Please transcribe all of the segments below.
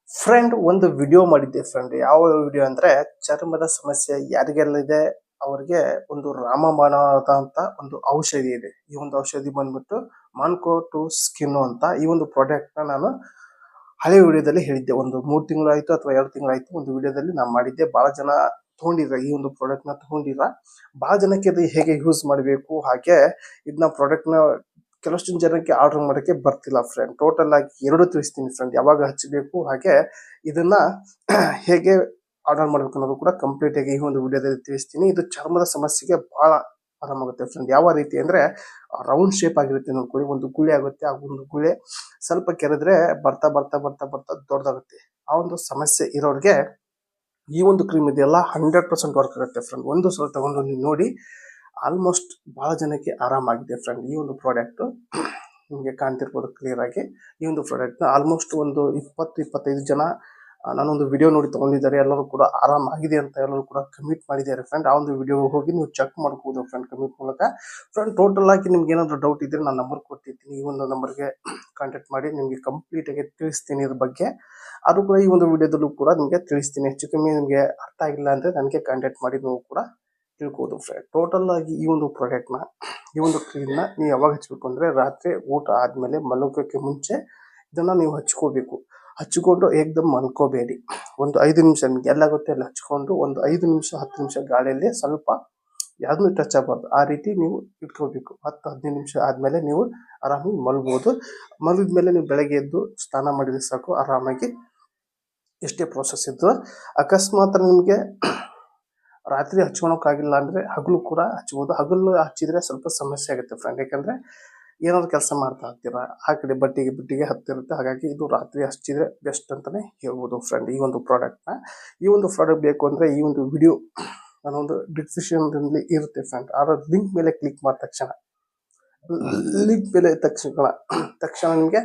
Friend ಒಂದು video ಮಾಡಿದ್ದೆ friend. ಯಾವ ವಿಡಿಯೋ ಅಂದ್ರೆ ಚರ್ಮದ ಸಮಸ್ಯೆ ಯಾರಿಗೆಲ್ಲ ಇದೆ ಅವರಿಗೆ ಒಂದು ರಾಮಬಾಣ ಅಂತ ಒಂದು ಔಷಧಿ ಇದೆ. ಈ ಒಂದು ಔಷಧಿ ಬಂದ್ಬಿಟ್ಟು ಮಾನ್ಕೋ ಟು ಸ್ಕಿನ್ ಅಂತ. ಈ ಒಂದು ಪ್ರಾಡಕ್ಟ್ ನ ನಾನು ಹಳೆ ವಿಡಿಯೋದಲ್ಲಿ ಹೇಳಿದ್ದೆ. ಒಂದು 3 ತಿಂಗಳಾಯ್ತು ಅಥವಾ 2 ತಿಂಗಳಾಯ್ತು ಒಂದು ವಿಡಿಯೋದಲ್ಲಿ ನಾನು ಮಾಡಿದ್ದೆ. ಬಹಳ ಜನ ತಗೊಂಡಿದ್ರ, ಈ ಒಂದು ಪ್ರಾಡಕ್ಟ್ ನ ತಗೊಂಡಿರ. ಬಹಳ ಜನಕ್ಕೆ ಇದು ಹೇಗೆ ಯೂಸ್ ಮಾಡಬೇಕು, ಹಾಗೆ ಇದನ್ನ ಪ್ರಾಡಕ್ಟ್ ನ ಕೆಲವಷ್ಟು ಜನಕ್ಕೆ ಆರ್ಡರ್ ಮಾಡೋಕ್ಕೆ ಬರ್ತಿಲ್ಲ ಫ್ರೆಂಡ್. ಟೋಟಲ್ ಆಗಿ ಎರಡು ತಿಳಿಸ್ತೀನಿ ಫ್ರೆಂಡ್, ಯಾವಾಗ ಹಚ್ಚಬೇಕು ಹಾಗೆ ಇದನ್ನ ಹೇಗೆ ಆರ್ಡರ್ ಮಾಡಬೇಕು ಅನ್ನೋದು ಕೂಡ ಕಂಪ್ಲೀಟ್ ಆಗಿ ಈ ಒಂದು ವಿಡಿಯೋದಲ್ಲಿ ತಿಳಿಸ್ತೀನಿ. ಇದು ಚರ್ಮದ ಸಮಸ್ಯೆಗೆ ಬಹಳ ಆರಾಮಾಗುತ್ತೆ ಫ್ರೆಂಡ್. ಯಾವ ರೀತಿ ಅಂದ್ರೆ ರೌಂಡ್ ಶೇಪ್ ಆಗಿರುತ್ತೆ ನೋಡ್ಕೊಳ್ಳಿ, ಒಂದು ಗುಳೆ ಆಗುತ್ತೆ. ಆ ಒಂದು ಗುಳೆ ಸ್ವಲ್ಪ ಕೆರೆದ್ರೆ ಬರ್ತಾ ಬರ್ತಾ ಬರ್ತಾ ಬರ್ತಾ ದೊಡ್ಡದಾಗುತ್ತೆ. ಆ ಒಂದು ಸಮಸ್ಯೆ ಇರೋರಿಗೆ ಈ ಒಂದು ಕ್ರೀಮ್ ಇದೆಯಲ್ಲ 100% ವರ್ಕ್ ಆಗುತ್ತೆ ಫ್ರೆಂಡ್. ಒಂದು ಸಲ ತಗೊಂಡು ನೀವು ನೋಡಿ, ಆಲ್ಮೋಸ್ಟ್ ಬಹಳ ಜನಕ್ಕೆ ಆರಾಮಾಗಿದೆ ಫ್ರೆಂಡ್. ಈ ಒಂದು ಪ್ರಾಡಕ್ಟ್ ನಿಮಗೆ ಕಾಣ್ತಿರ್ಬೋದು ಕ್ಲಿಯರ್ ಆಗಿ. ಈ ಒಂದು ಪ್ರಾಡಕ್ಟ್ನ ಆಲ್ಮೋಸ್ಟ್ ಒಂದು 20-25 ಜನ ನಾನೊಂದು ವಿಡಿಯೋ ನೋಡಿ ತಗೊಂಡಿದ್ದಾರೆ. ಎಲ್ಲರೂ ಕೂಡ ಆರಾಮಾಗಿದೆ ಅಂತ ಎಲ್ಲರೂ ಕೂಡ ಕಮಿಟ್ ಮಾಡಿದ್ದಾರೆ ಫ್ರೆಂಡ್. ಆ ಒಂದು ವಿಡಿಯೋ ಹೋಗಿ ನೀವು ಚೆಕ್ ಮಾಡ್ಬೋದು ಫ್ರೆಂಡ್ ಕಮಿಟ್ ಮೂಲಕ. ಫ್ರೆಂಡ್ ಟೋಟಲ್ ಆಗಿ ನಿಮ್ಗೆ ಏನಾದರೂ ಡೌಟ್ ಇದ್ರೆ ನಾನು ನಂಬರ್ ಕೊಟ್ಟಿರ್ತೀನಿ, ಈ ಒಂದು ನಂಬರ್ಗೆ ಕಾಂಟ್ಯಾಕ್ಟ್ ಮಾಡಿ ನಿಮಗೆ ಕಂಪ್ಲೀಟ್ ಆಗಿ ತಿಳಿಸ್ತೀನಿ ಇದ್ರ ಬಗ್ಗೆ. ಅದು ಕೂಡ ಈ ಒಂದು ವಿಡಿಯೋದಲ್ಲೂ ಕೂಡ ನಿಮಗೆ ತಿಳಿಸ್ತೀನಿ. ಹೆಚ್ಚು ಕಮ್ಮಿ ನಿಮಗೆ ಅರ್ಥ ಆಗಿಲ್ಲ ಅಂದರೆ ನನಗೆ ಕಾಂಟ್ಯಾಕ್ಟ್ ಮಾಡಿ ನೀವು ಕೂಡ ತಿಳ್ಕೋದು ಫ್ರೆಂಡ್. ಟೋಟಲ್ ಆಗಿ ಈ ಒಂದು ಪ್ರಾಡಕ್ಟ್ನ, ಈ ಒಂದು ಕ್ರೀಮ್ನ ನೀವು ಯಾವಾಗ ಹಚ್ಚಬೇಕು ಅಂದರೆ ರಾತ್ರಿ ಊಟ ಆದಮೇಲೆ ಮಲಗೋಕ್ಕೆ ಮುಂಚೆ ಇದನ್ನು ನೀವು ಹಚ್ಕೋಬೇಕು. ಹಚ್ಚಿಕೊಂಡು ಏಕ್ದಮ್ ಮಲ್ಕೋಬೇಡಿ. ಒಂದು 5 ನಿಮಿಷ ನಿಮ್ಗೆ ಎಲ್ಲಾಗುತ್ತೆ ಅಲ್ಲಿ ಹಚ್ಕೊಂಡು ಒಂದು 5 ನಿಮಿಷ 10 ನಿಮಿಷ ಗಾಳಿಯಲ್ಲಿ ಸ್ವಲ್ಪ ಯಾವುದೂ ಟಚ್ ಆಗಬಾರ್ದು, ಆ ರೀತಿ ನೀವು ಇಟ್ಕೋಬೇಕು. 10-15 ನಿಮಿಷ ಆದಮೇಲೆ ನೀವು ಆರಾಮಾಗಿ ಮಲ್ಬೋದು. ಮಲಗಿದ ಮೇಲೆ ನೀವು ಬೆಳಗ್ಗೆ ಎದ್ದು ಸ್ನಾನ ಮಾಡಿದ್ರೆ ಸಾಕು, ಆರಾಮಾಗಿ ಎಷ್ಟೇ ಪ್ರೋಸೆಸ್ ಇದ್ದು. ಅಕಸ್ಮಾತ್ ನಿಮಗೆ ರಾತ್ರಿ ಹಚ್ಕೊಳಕ್ಕಾಗಿಲ್ಲ ಅಂದರೆ ಹಗಲು ಕೂಡ ಹಚ್ಬೋದು. ಹಗಲು ಹಚ್ಚಿದ್ರೆ ಸ್ವಲ್ಪ ಸಮಸ್ಯೆ ಆಗುತ್ತೆ ಫ್ರೆಂಡ್, ಯಾಕಂದರೆ ಏನಾದ್ರು ಕೆಲಸ ಮಾಡ್ತಾ ಇರ್ತೀರ, ಆ ಕಡೆ ಬಟ್ಟಿಗೆ ಹತ್ತಿರುತ್ತೆ. ಹಾಗಾಗಿ ಇದು ರಾತ್ರಿ ಹಚ್ಚಿದ್ರೆ ಬೆಸ್ಟ್ ಅಂತಲೇ ಹೇಳ್ಬೋದು ಫ್ರೆಂಡ್ ಈ ಒಂದು ಪ್ರಾಡಕ್ಟ್ನ. ಈ ಒಂದು ಪ್ರಾಡಕ್ಟ್ ಬೇಕು ಅಂದರೆ ಈ ಒಂದು ವಿಡಿಯೋ ನಾನೊಂದು ಡಿಸ್ಕ್ರಿಪ್ಷನ್ನಲ್ಲಿ ಇರುತ್ತೆ ಫ್ರೆಂಡ್. ಆ ಲಿಂಕ್ ಮೇಲೆ ಕ್ಲಿಕ್ ಮಾಡಿದ ತಕ್ಷಣ ನಿಮಗೆ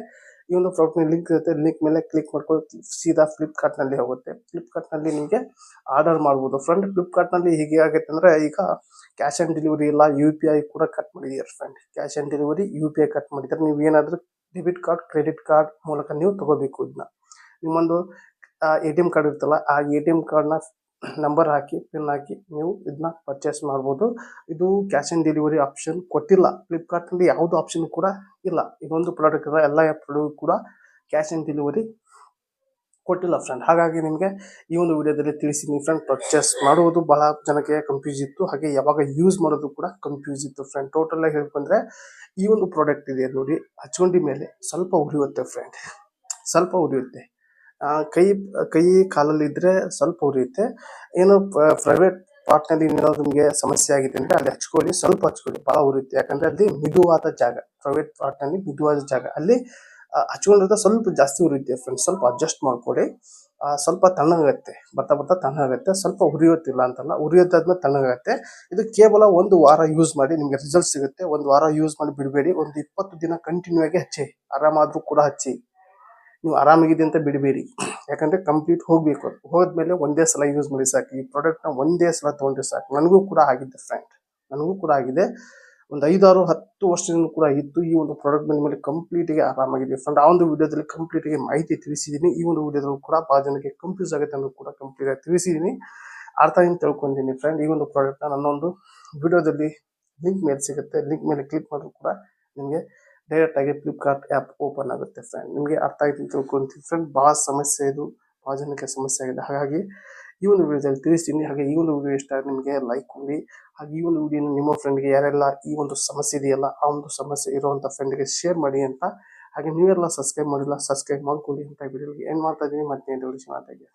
ಈ ಒಂದು ಪ್ರಾಡಕ್ಟ್ನ ಲಿಂಕ್ ಇರುತ್ತೆ. ಲಿಂಕ್ ಮೇಲೆ ಕ್ಲಿಕ್ ಮಾಡ್ಕೊಂಡು ಸೀದಾ ಫ್ಲಿಪ್ಕಾರ್ಟ್ನಲ್ಲಿ ಹೋಗುತ್ತೆ. ಫ್ಲಿಪ್ಕಾರ್ಟ್ನಲ್ಲಿ ನಿಮಗೆ ಆರ್ಡರ್ ಮಾಡ್ಬೋದು ಫ್ರೆಂಡ್. ಫ್ಲಿಪ್ಕಾರ್ಟ್ನಲ್ಲಿ ಹೀಗೆ ಆಗುತ್ತೆ ಅಂದರೆ ಈಗ ಕ್ಯಾಶ್ ಆನ್ ಡೆಲಿವರಿ ಇಲ್ಲ, UPI ಕೂಡ ಕಟ್ ಮಾಡಿದ್ದಾರೆ friend. Cash on delivery UPI cut ಮಾಡಿದ್ದಾರೆ. ನೀವು ಏನಾದರೂ ಡೆಬಿಟ್ ಕಾರ್ಡ್ ಕ್ರೆಡಿಟ್ ಕಾರ್ಡ್ ಮೂಲಕ ನೀವು ತಗೋಬೇಕು. ಇದನ್ನ ನಿಮ್ಮೊಂದು ATM ಕಾರ್ಡ್ ಇರ್ತಲ್ಲ, ಆ ATM ಕಾರ್ಡ್ನ ನಂಬರ್ ಹಾಕಿ ಪಿನ್ ಹಾಕಿ ನೀವು ಇದನ್ನ ಪರ್ಚೇಸ್ ಮಾಡ್ಬೋದು. ಇದು ಕ್ಯಾಶ್ ಆನ್ ಡೆಲಿವರಿ ಆಪ್ಷನ್ ಕೊಟ್ಟಿಲ್ಲ ಫ್ಲಿಪ್ಕಾರ್ಟ್ನಲ್ಲಿ, ಯಾವುದು ಆಪ್ಷನ್ ಕೂಡ ಇಲ್ಲ. ಇದೊಂದು ಪ್ರಾಡಕ್ಟ್ ಇದೆ, ಎಲ್ಲ ಪ್ರಾಡಕ್ಟ್ ಕೂಡ ಕ್ಯಾಶ್ ಆನ್ ಡೆಲಿವರಿ ಕೊಟ್ಟಿಲ್ಲ ಫ್ರೆಂಡ್. ಹಾಗಾಗಿ ನಿಮಗೆ ಈ ಒಂದು ವಿಡಿಯೋದಲ್ಲಿ ತಿಳಿಸಿದ್ದೀನಿ ಫ್ರೆಂಡ್. ಪರ್ಚೇಸ್ ಮಾಡುವುದು ಬಹಳ ಜನಕ್ಕೆ ಕನ್ಫ್ಯೂಸ್ ಇತ್ತು, ಹಾಗೆ ಯಾವಾಗ ಯೂಸ್ ಮಾಡೋದು ಕೂಡ ಕನ್ಫ್ಯೂಸ್ ಇತ್ತು ಫ್ರೆಂಡ್. ಟೋಟಲ್ ಆಗಿ ಹೇಳ್ಕೊಂಡ್ರೆ ಈ ಒಂದು ಪ್ರಾಡಕ್ಟ್ ಇದೆ ನೋಡಿ, ಹಚ್ಕೊಂಡಿ ಮೇಲೆ ಸ್ವಲ್ಪ ಉರಿಯುತ್ತೆ ಫ್ರೆಂಡ್, ಸ್ವಲ್ಪ ಉರಿಯುತ್ತೆ. ಕೈ ಕಾಲಲ್ಲಿ ಇದ್ರೆ ಸ್ವಲ್ಪ ಉರಿಯುತ್ತೆ. ಏನು ಪ್ರೈವೇಟ್ ಪಾರ್ಟ್ನಲ್ಲಿ ಏನಾದ್ರು ನಿಮಗೆ ಸಮಸ್ಯೆ ಆಗಿದೆ ಅಂದರೆ ಅಲ್ಲಿ ಹಚ್ಕೊಳ್ಳಿ, ಸ್ವಲ್ಪ ಹಚ್ಕೊಳ್ಳಿ, ಭಾಳ ಉರಿಯುತ್ತೆ. ಯಾಕಂದರೆ ಅಲ್ಲಿ ಮಿದುವಾದ ಜಾಗ, ಪ್ರೈವೇಟ್ ಪಾರ್ಟ್ನಲ್ಲಿ ಮಿದುವಾದ ಜಾಗ, ಅಲ್ಲಿ ಹಚ್ಕೊಂಡಿರೋದು ಸ್ವಲ್ಪ ಜಾಸ್ತಿ ಉರಿಯುತ್ತೆ ಫ್ರೆಂಡ್ಸ್. ಸ್ವಲ್ಪ ಅಡ್ಜಸ್ಟ್ ಮಾಡ್ಕೊಳ್ಳಿ. ಸ್ವಲ್ಪ ತಣ್ಣಗಾಗುತ್ತೆ, ಬರ್ತಾ ಬರ್ತಾ ತಣ್ಣಗಾಗುತ್ತೆ. ಸ್ವಲ್ಪ ಉರಿಯೋತಿಲ್ಲ ಅಂತಲ್ಲ, ಉರಿಯೋದಾದ್ಮೇಲೆ ತಣ್ಣಗಾಗುತ್ತೆ. ಇದು ಕೇವಲ 1 ವಾರ ಯೂಸ್ ಮಾಡಿ ನಿಮಗೆ ರಿಸಲ್ಟ್ ಸಿಗುತ್ತೆ. 1 ವಾರ ಯೂಸ್ ಮಾಡಿ ಬಿಡಬೇಡಿ. ಒಂದು 20 ದಿನ ಕಂಟಿನ್ಯೂ ಆಗಿ ಹಚ್ಚಿ, ಆರಾಮಾದರೂ ಕೂಡ ಹಚ್ಚಿ. ನೀವು ಆರಾಮಾಗಿದೆ ಅಂತ ಬಿಡಬೇಡಿ, ಯಾಕಂದರೆ ಕಂಪ್ಲೀಟ್ ಹೋಗಬೇಕು. ಅದು ಹೋದ್ಮೇಲೆ ಒಂದೇ ಸಲ ಯೂಸ್ ಮಾಡಿ ಸಾಕು. ಈ ಪ್ರಾಡಕ್ಟ್ನ ಒಂದೇ ಸಲ ತೊಗೊಂಡ್ರೆ ಸಾಕು. ನನಗೂ ಕೂಡ ಆಗಿದೆ ಫ್ರೆಂಡ್, ನನಗೂ ಕೂಡ ಆಗಿದೆ. ಒಂದು 5-6-10 ವರ್ಷದಿಂದ ಕೂಡ ಇತ್ತು. ಈ ಒಂದು ಪ್ರಾಡಕ್ಟ್ ಬಂದ ಮೇಲೆ ಕಂಪ್ಲೀಟಾಗಿ ಆರಾಮಾಗಿದೆ ಫ್ರೆಂಡ್. ಆ ಒಂದು ವಿಡಿಯೋದಲ್ಲಿ ಕಂಪ್ಲೀಟಾಗಿ ಮಾಹಿತಿ ತಿಳಿಸಿದ್ದೀನಿ. ಈ ಒಂದು ವಿಡಿಯೋದಲ್ಲಿ ಕೂಡ ಭಾಳ ಜನಕ್ಕೆ ಕನ್ಫ್ಯೂಸ್ ಆಗುತ್ತೆ ಅನ್ನೋದು ಕೂಡ ಕಂಪ್ಲೀಟಾಗಿ ತಿಳಿಸಿದ್ದೀನಿ. ಅರ್ಥ ಆಗಿ ತಿಳ್ಕೊಂಡಿದ್ದೀನಿ ಫ್ರೆಂಡ್. ಈ ಒಂದು ಪ್ರಾಡಕ್ಟ್ನ ನನ್ನೊಂದು ವಿಡಿಯೋದಲ್ಲಿ ಲಿಂಕ್ ಮೇಲೆ ಸಿಗುತ್ತೆ. ಲಿಂಕ್ ಮೇಲೆ ಕ್ಲಿಕ್ ಮಾಡಿದ್ರು ಕೂಡ ನಿಮಗೆ ಡೈರೆಕ್ಟಾಗಿ ಫ್ಲಿಪ್ಕಾರ್ಟ್ ಆ್ಯಪ್ ಓಪನ್ ಆಗುತ್ತೆ ಫ್ರೆಂಡ್. ನಿಮಗೆ ಅರ್ಥ ಆಯ್ತು ಅಂತ ತಿಳ್ಕೊಂತೀನಿ ಫ್ರೆಂಡ್. ಭಾಳ ಸಮಸ್ಯೆ ಇದು, ಭಾಳ ಜನಕ್ಕೆ ಸಮಸ್ಯೆ ಆಗಿದೆ. ಹಾಗಾಗಿ ಈ ಒಂದು ವಿಡಿಯೋದಲ್ಲಿ ತಿಳಿಸ್ತೀನಿ. ಹಾಗೆ ಈ ಒಂದು ವಿಡಿಯೋ ಇಷ್ಟ ಆಗಿ ನಿಮಗೆ ಲೈಕ್ ಕೊಡಿ. ಹಾಗೆ ಈ ಒಂದು ವಿಡಿಯೋನ ನಿಮ್ಮ ಫ್ರೆಂಡ್ಗೆ ಯಾರೆಲ್ಲ ಈ ಒಂದು ಸಮಸ್ಯೆ ಇದೆಯಲ್ಲ ಆ ಒಂದು ಸಮಸ್ಯೆ ಇರುವಂಥ ಫ್ರೆಂಡ್ಗೆ ಶೇರ್ ಮಾಡಿ ಅಂತ. ಹಾಗೆ ನೀವೆಲ್ಲ ಸಬ್ಸ್ಕ್ರೈಬ್ ಮಾಡಿಲ್ಲ, ಸಬ್ಸ್ಕ್ರೈಬ್ ಮಾಡ್ಕೊಳ್ಳಿ ಅಂತ ವಿಡಿಯೋಗೆ ಏನು ಮಾಡ್ತಾ ಇದ್ದೀನಿ. ಮತ್ತೆ ಮಾತಾಗಿ